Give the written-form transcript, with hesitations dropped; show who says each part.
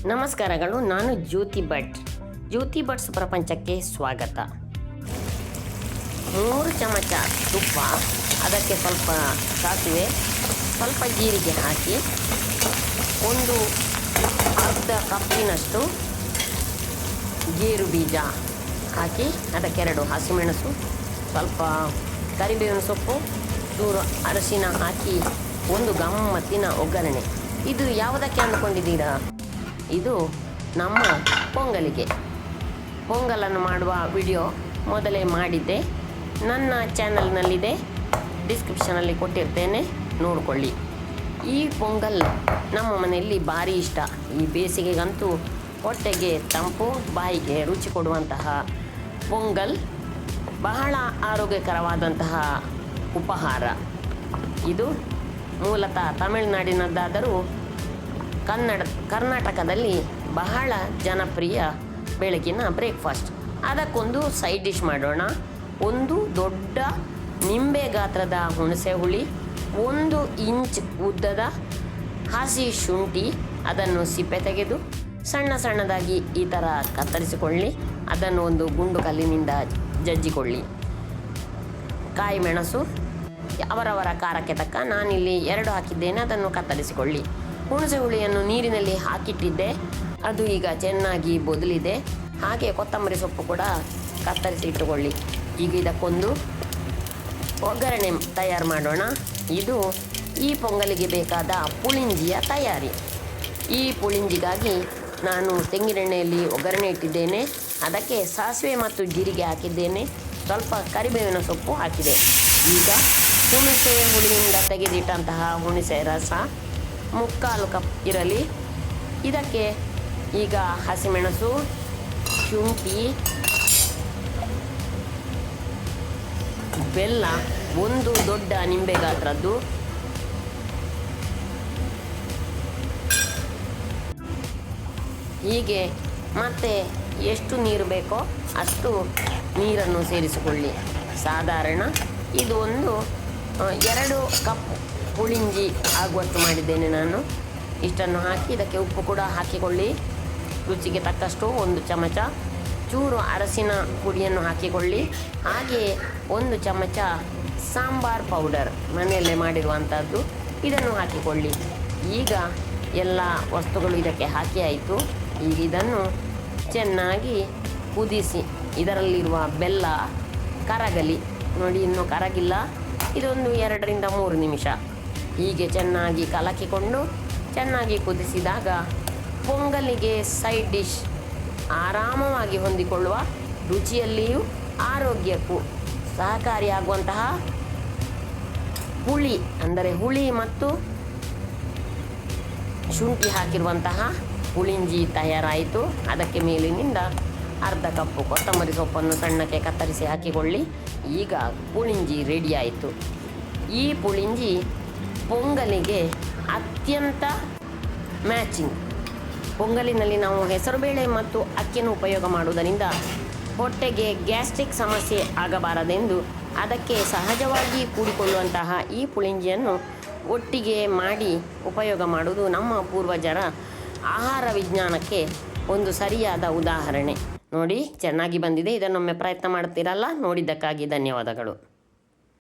Speaker 1: ನಮಸ್ಕಾರಗಳು. ನಾನು ಜ್ಯೋತಿ ಭಟ್. ಜ್ಯೋತಿ ಭಟ್ಸ್ ಪ್ರಪಂಚಕ್ಕೆ ಸ್ವಾಗತ. 3 ಚಮಚ ತುಪ್ಪ, ಅದಕ್ಕೆ ಸ್ವಲ್ಪ ಸಾಸಿವೆ, ಸ್ವಲ್ಪ ಜೀರಿಗೆ ಹಾಕಿ, ಒಂದು ಅರ್ಧ ಕಪ್ಪಿನಷ್ಟು ಗೇರು ಬೀಜ ಹಾಕಿ, ಅದಕ್ಕೆ 2 ಹಸಿಮೆಣಸು, ಸ್ವಲ್ಪ ಕರಿಬೇವಿನ ಸೊಪ್ಪು, ಚೂರು ಅರಶಿನ ಹಾಕಿ ಒಂದು ಗಮ್ಮತ್ತಿನ ಒಗ್ಗರಣೆ. ಇದು ಯಾವುದಕ್ಕೆ ಅಂದುಕೊಂಡಿದ್ದೀರಾ? ಇದು ನಮ್ಮ ಪೊಂಗಲನ್ನು ಮಾಡುವ ವಿಡಿಯೋ ಮೊದಲೇ ಮಾಡಿದ್ದೆ. ನನ್ನ ಚಾನಲ್ನಲ್ಲಿದೆ, ಡಿಸ್ಕ್ರಿಪ್ಷನಲ್ಲಿ ಕೊಟ್ಟಿರ್ತೇನೆ, ನೋಡಿಕೊಳ್ಳಿ. ಈ ಪೊಂಗಲ್ ನಮ್ಮ ಮನೆಯಲ್ಲಿ ಭಾರಿ ಇಷ್ಟ. ಈ ಬೇಸಿಗೆಗಂತೂ ಹೊಟ್ಟೆಗೆ ತಂಪು, ಬಾಯಿಗೆ ರುಚಿ ಕೊಡುವಂತಹ ಪೊಂಗಲ್ ಬಹಳ ಆರೋಗ್ಯಕರವಾದಂತಹ ಉಪಹಾರ. ಇದು ಮೂಲತಃ ತಮಿಳುನಾಡಿನದ್ದಾದರೂ ಕರ್ನಾಟಕದಲ್ಲಿ ಬಹಳ ಜನಪ್ರಿಯ ಬೆಳಗಿನ ಬ್ರೇಕ್ಫಾಸ್ಟ್. ಅದಕ್ಕೊಂದು ಸೈಡ್ ಡಿಶ್ ಮಾಡೋಣ. ಒಂದು ದೊಡ್ಡ ನಿಂಬೆ ಗಾತ್ರದ ಹುಣಸೆ ಹುಳಿ, 1 ಇಂಚ್ ಉದ್ದದ ಹಸಿ ಶುಂಠಿ, ಅದನ್ನು ಸಿಪ್ಪೆ ತೆಗೆದು ಸಣ್ಣದಾಗಿ ಈ ಥರ ಕತ್ತರಿಸಿಕೊಳ್ಳಿ. ಅದನ್ನು ಒಂದು ಗುಂಡು ಕಲ್ಲಿನಿಂದ ಜಜ್ಜಿಕೊಳ್ಳಿ. ಕಾಯಿ ಮೆಣಸು ಅವರವರ ಖಾರಕ್ಕೆ ತಕ್ಕ, ನಾನಿಲ್ಲಿ 2 ಹಾಕಿದ್ದೇನೆ, ಅದನ್ನು ಕತ್ತರಿಸಿಕೊಳ್ಳಿ. ಹುಣಸೆ ಹುಳಿಯನ್ನು ನೀರಿನಲ್ಲಿ ಹಾಕಿಟ್ಟಿದ್ದೆ, ಅದು ಈಗ ಚೆನ್ನಾಗಿ ಬೊದಲಿದೆ. ಹಾಗೆ ಕೊತ್ತಂಬರಿ ಸೊಪ್ಪು ಕೂಡ ಕತ್ತರಿಸಿ ಇಟ್ಟುಕೊಳ್ಳಿ. ಈಗ ಇದಕ್ಕೊಂದು ಒಗ್ಗರಣೆ ತಯಾರು ಮಾಡೋಣ. ಇದು ಈ ಪೊಂಗಲಿಗೆ ಬೇಕಾದ ಪುಳಿಂಜಿಯ ತಯಾರಿ. ಈ ಪುಳಿಂಜಿಗಾಗಿ ನಾನು ತೆಂಗಿನೆಣ್ಣೆಯಲ್ಲಿ ಒಗ್ಗರಣೆ ಇಟ್ಟಿದ್ದೇನೆ. ಅದಕ್ಕೆ ಸಾಸಿವೆ ಮತ್ತು ಜೀರಿಗೆ ಹಾಕಿದ್ದೇನೆ, ಸ್ವಲ್ಪ ಕರಿಬೇವಿನ ಸೊಪ್ಪು ಹಾಕಿದೆ. ಈಗ ಹುಣಸೆ ಹುಳಿಯಿಂದ ತೆಗೆದಿಟ್ಟಂತಹ ಹುಣಸೆ ರಸ 3/4 ಕಪ್ ಇರಲಿ. ಇದಕ್ಕೆ ಈಗ ಹಸಿಮೆಣಸು, ಶುಂಠಿ, ಬೆಲ್ಲ, 1 ದೊಡ್ಡ ನಿಂಬೆ ಗಾತ್ರದ್ದು, ಹೀಗೆ ಮತ್ತೆ ಎಷ್ಟು ನೀರು ಬೇಕೋ ಅಷ್ಟು ನೀರನ್ನು ಸೇರಿಸಿಕೊಳ್ಳಿ. ಸಾಧಾರಣ ಇದು ಒಂದು 2 ಕಪ್ ಹುಳಿಂಜಿ ಆಗುವಷ್ಟು ಮಾಡಿದ್ದೇನೆ ನಾನು. ಇಷ್ಟನ್ನು ಹಾಕಿ ಇದಕ್ಕೆ ಉಪ್ಪು ಕೂಡ ಹಾಕಿಕೊಳ್ಳಿ, ರುಚಿಗೆ ತಕ್ಕಷ್ಟು 1 ಚಮಚ. ಚೂರು ಅರಸಿನ ಪುಡಿಯನ್ನು ಹಾಕಿಕೊಳ್ಳಿ. ಹಾಗೆಯೇ 1 ಚಮಚ ಸಾಂಬಾರ್ ಪೌಡರ್, ಮನೆಯಲ್ಲೇ ಮಾಡಿರುವಂಥದ್ದು, ಇದನ್ನು ಹಾಕಿಕೊಳ್ಳಿ. ಈಗ ಎಲ್ಲ ವಸ್ತುಗಳು ಇದಕ್ಕೆ ಹಾಕಿ ಆಯಿತು. ಈಗ ಇದನ್ನು ಚೆನ್ನಾಗಿ ಕುದಿಸಿ, ಇದರಲ್ಲಿರುವ ಬೆಲ್ಲ ಕರಗಲಿ. ನೋಡಿ, ಇನ್ನೂ ಕರಗಿಲ್ಲ. ಇದೊಂದು 2 ರಿಂದ 3 ನಿಮಿಷ ಹೀಗೆ ಚೆನ್ನಾಗಿ ಕಲಕಿಕೊಂಡು ಚೆನ್ನಾಗಿ ಕುದಿಸಿದಾಗ ಪೊಂಗಲಿಗೆ ಸೈಡ್ ಡಿಶ್ ಆರಾಮವಾಗಿ ಹೊಂದಿಕೊಳ್ಳುವ, ರುಚಿಯಲ್ಲಿಯೂ ಆರೋಗ್ಯಕ್ಕೂ ಸಹಕಾರಿಯಾಗುವಂತಹ ಹುಳಿ, ಅಂದರೆ ಹುಳಿ ಮತ್ತು ಶುಂಠಿ ಹಾಕಿರುವಂತಹ ಹುಳಿಂಜಿ ತಯಾರಾಯಿತು. ಅದಕ್ಕೆ ಮೇಲಿನಿಂದ ಅರ್ಧ ಕಪ್ಪು ಕೊತ್ತಂಬರಿ ಸೊಪ್ಪನ್ನು ಸಣ್ಣಕ್ಕೆ ಕತ್ತರಿಸಿ ಹಾಕಿಕೊಳ್ಳಿ. ಈಗ ಪುಳಿಂಜಿ ರೆಡಿ ಆಯಿತು. ಈ ಪುಳಿಂಜಿ ಪೊಂಗಲಿಗೆ ಅತ್ಯಂತ ಮ್ಯಾಚಿಂಗ್. ಪೊಂಗಲಿನಲ್ಲಿ ನಾವು ಹೆಸರುಬೇಳೆ ಮತ್ತು ಅಕ್ಕಿಯನ್ನು ಉಪಯೋಗ ಮಾಡುವುದರಿಂದ ಹೊಟ್ಟೆಗೆ ಗ್ಯಾಸ್ಟ್ರಿಕ್ ಸಮಸ್ಯೆ ಆಗಬಾರದೆಂದು ಅದಕ್ಕೆ ಸಹಜವಾಗಿ ಕೂಡಿಕೊಳ್ಳುವಂತಹ ಈ ಪುಳಿಂಜಿಯನ್ನು ಒಟ್ಟಿಗೆ ಮಾಡಿ ಉಪಯೋಗ ಮಾಡುವುದು ನಮ್ಮ ಪೂರ್ವಜರ ಆಹಾರ ವಿಜ್ಞಾನಕ್ಕೆ ಒಂದು ಸರಿಯಾದ ಉದಾಹರಣೆ. ನೋಡಿ, ಚೆನ್ನಾಗಿ ಬಂದಿದೆ. ಇದನ್ನೊಮ್ಮೆ ಪ್ರಯತ್ನ ಮಾಡ್ತೀರಲ್ಲ? ನೋಡಿದ್ದಕ್ಕಾಗಿ ಧನ್ಯವಾದಗಳು.